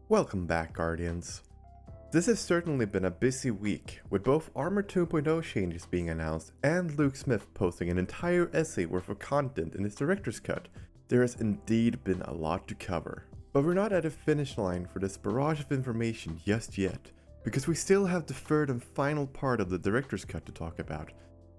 Welcome back, Guardians. This has certainly been a busy week, with both Armor 2.0 changes being announced and Luke Smith posting an entire essay worth of content in his director's cut. There has indeed been a lot to cover. But we're not at a finish line for this barrage of information just yet, because we still have the third and final part of the director's cut to talk about.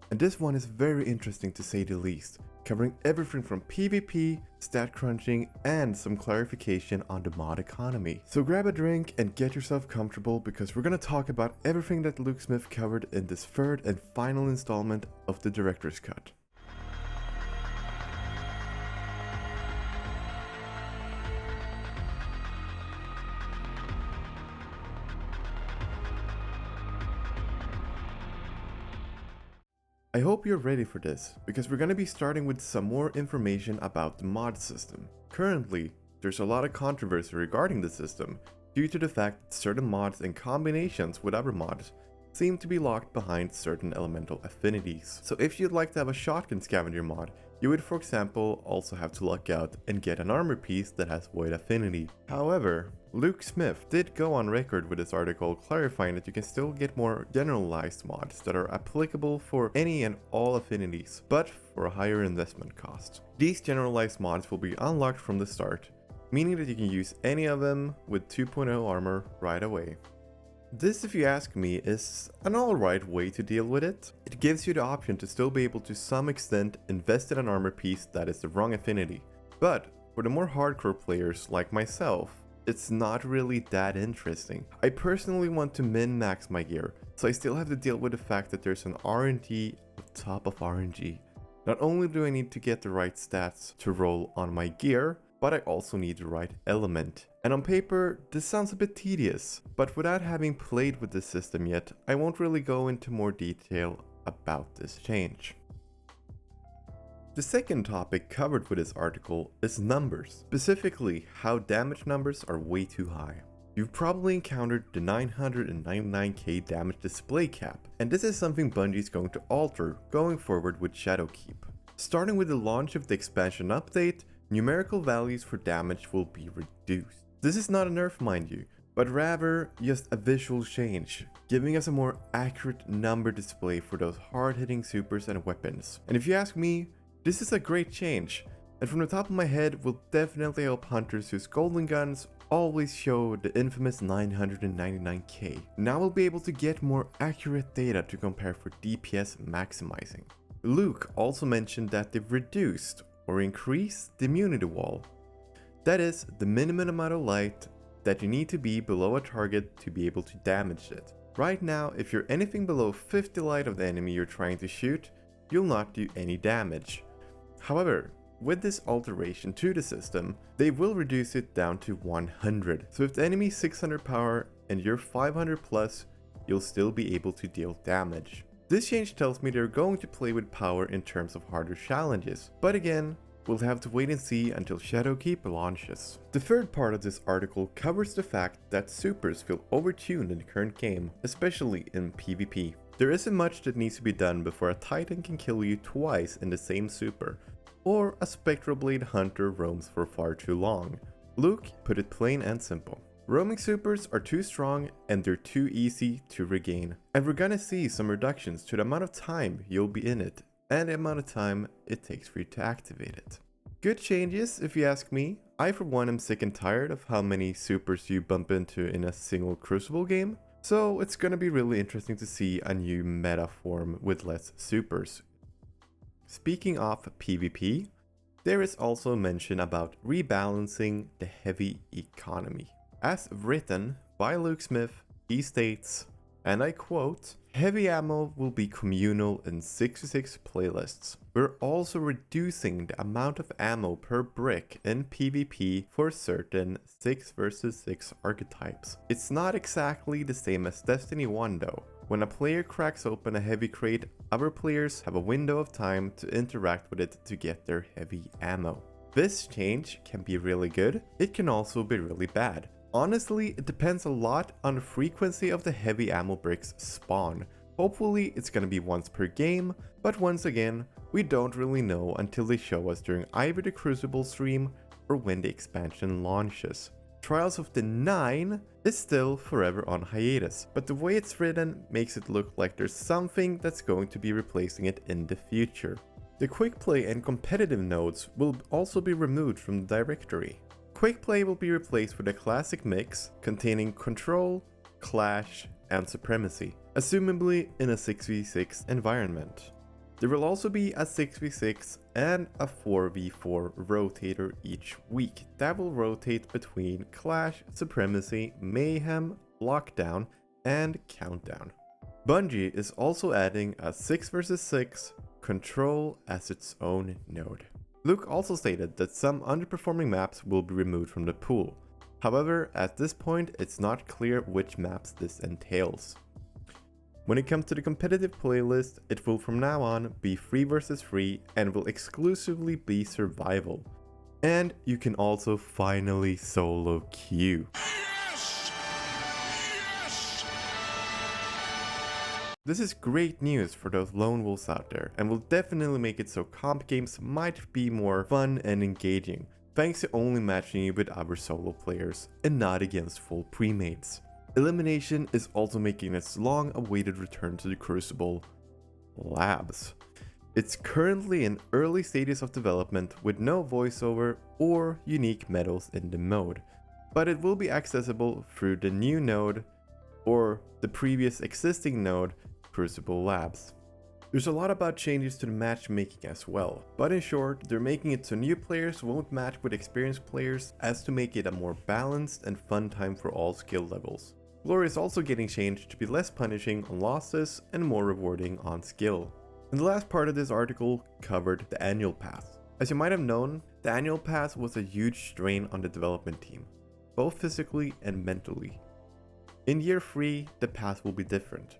And this one is very interesting to say the least, covering everything from PvP, stat crunching, and some clarification on the mod economy. So grab a drink and get yourself comfortable, because we're gonna talk about everything that Luke Smith covered in this third and final installment of the director's cut. I hope you're ready for this, because we're going to be starting with some more information about the mod system. Currently, there's a lot of controversy regarding the system, due to the fact that certain mods and combinations with other mods seem to be locked behind certain elemental affinities. So if you'd like to have a shotgun scavenger mod, you would, for example, also have to luck out and get an armor piece that has void affinity. However, Luke Smith did go on record with this article clarifying that you can still get more generalized mods that are applicable for any and all affinities, but for a higher investment cost. These generalized mods will be unlocked from the start, meaning that you can use any of them with 2.0 armor right away. This, if you ask me, is an alright way to deal with it. It gives you the option to still be able to some extent invest in an armor piece that is the wrong affinity. But for the more hardcore players like myself, it's not really that interesting. I personally want to min-max my gear, so I still have to deal with the fact that there's an RNG on top of RNG. Not only do I need to get the right stats to roll on my gear, but I also need the right element. And on paper, this sounds a bit tedious, but without having played with this system yet, I won't really go into more detail about this change. The second topic covered with this article is numbers, specifically how damage numbers are way too high. You've probably encountered the 999k damage display cap, and this is something Bungie's going to alter going forward with Shadowkeep. Starting with the launch of the expansion update, numerical values for damage will be reduced. This is not a nerf, mind you, but rather just a visual change, giving us a more accurate number display for those hard-hitting supers and weapons. And if you ask me, this is a great change, and from the top of my head will definitely help hunters whose golden guns always show the infamous 999k. Now we'll be able to get more accurate data to compare for DPS maximizing. Luke also mentioned that they've reduced or increase the immunity wall. That is the minimum amount of light that you need to be below a target to be able to damage it. Right now, if you're anything below 50 light of the enemy you're trying to shoot, you'll not do any damage. However, with this alteration to the system, they will reduce it down to 100. So if the enemy is 600 power and you're 500 plus, you'll still be able to deal damage. This change tells me they're going to play with power in terms of harder challenges, but again, we'll have to wait and see until Shadowkeep launches. The third part of this article covers the fact that supers feel overtuned in the current game, especially in PvP. There isn't much that needs to be done before a Titan can kill you twice in the same super, or a Spectral Blade Hunter roams for far too long. Luke put it plain and simple. Roaming supers are too strong and they're too easy to regain. And we're gonna see some reductions to the amount of time you'll be in it and the amount of time it takes for you to activate it. Good changes if you ask me. I for one am sick and tired of how many supers you bump into in a single Crucible game. So it's gonna be really interesting to see a new meta form with less supers. Speaking of PvP, there is also mention about rebalancing the heavy economy. As written by Luke Smith, he states, and I quote, "Heavy ammo will be communal in 6v6 playlists. We're also reducing the amount of ammo per brick in PvP for certain 6 vs 6 archetypes. It's not exactly the same as Destiny 1 though. When a player cracks open a heavy crate, other players have a window of time to interact with it to get their heavy ammo. This change can be really good, it can also be really bad. Honestly, it depends a lot on the frequency of the heavy ammo bricks spawn. Hopefully it's gonna be once per game, but once again, we don't really know until they show us during either the Crucible stream or when the expansion launches. Trials of the 9 is still forever on hiatus, but the way it's written makes it look like there's something that's going to be replacing it in the future. The quick play and competitive nodes will also be removed from the directory. Quick play will be replaced with a classic mix containing control, clash, and supremacy, assumably in a 6v6 environment. There will also be a 6v6 and a 4v4 rotator each week that will rotate between Clash, Supremacy, Mayhem, Lockdown, and Countdown. Bungie is also adding a 6 vs 6 Control as its own node. Luke also stated that some underperforming maps will be removed from the pool. However, at this point it's not clear which maps this entails. When it comes to the competitive playlist, it will from now on be 3 vs 3 and will exclusively be survival. And you can also finally solo queue. Yes! Yes! This is great news for those lone wolves out there and will definitely make it so comp games might be more fun and engaging, thanks to only matching you with other solo players and not against full premates. Elimination is also making its long-awaited return to the Crucible labs. It's currently in early stages of development with no voiceover or unique medals in the mode, but it will be accessible through the new node or the previous existing node, Crucible Labs. There's a lot about changes to the matchmaking as well, but in short, they're making it so new players won't match with experienced players as to make it a more balanced and fun time for all skill levels. Glory is also getting changed to be less punishing on losses and more rewarding on skill. And the last part of this article covered the annual pass. As you might have known, the annual pass was a huge strain on the development team, both physically and mentally. In year 3, the pass will be different.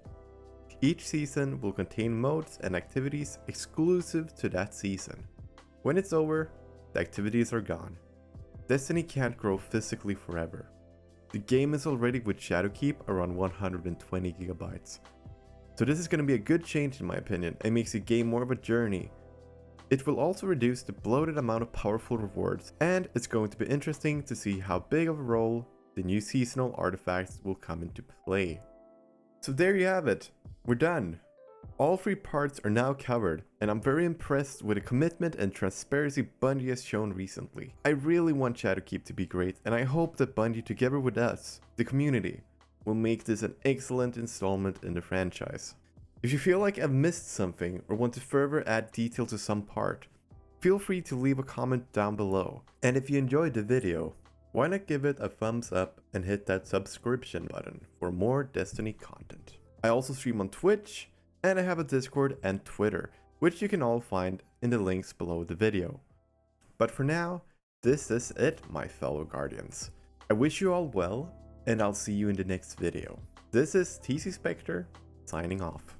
Each season will contain modes and activities exclusive to that season. When it's over, the activities are gone. Destiny can't grow physically forever. The game is already with Shadowkeep around 120 gigabytes. So this is going to be a good change in my opinion and makes the game more of a journey. It will also reduce the bloated amount of powerful rewards, and it's going to be interesting to see how big of a role the new seasonal artifacts will come into play. So there you have it, we're done. All 3 parts are now covered, and I'm very impressed with the commitment and transparency Bungie has shown recently. I really want Shadowkeep to be great, and I hope that Bungie together with us, the community, will make this an excellent installment in the franchise. If you feel like I've missed something or want to further add detail to some part, feel free to leave a comment down below. And if you enjoyed the video, why not give it a thumbs up and hit that subscription button for more Destiny content. I also stream on Twitch, and I have a Discord and Twitter, which you can all find in the links below the video. But for now, this is it, my fellow Guardians. I wish you all well, and I'll see you in the next video. This is TC Spectre, signing off.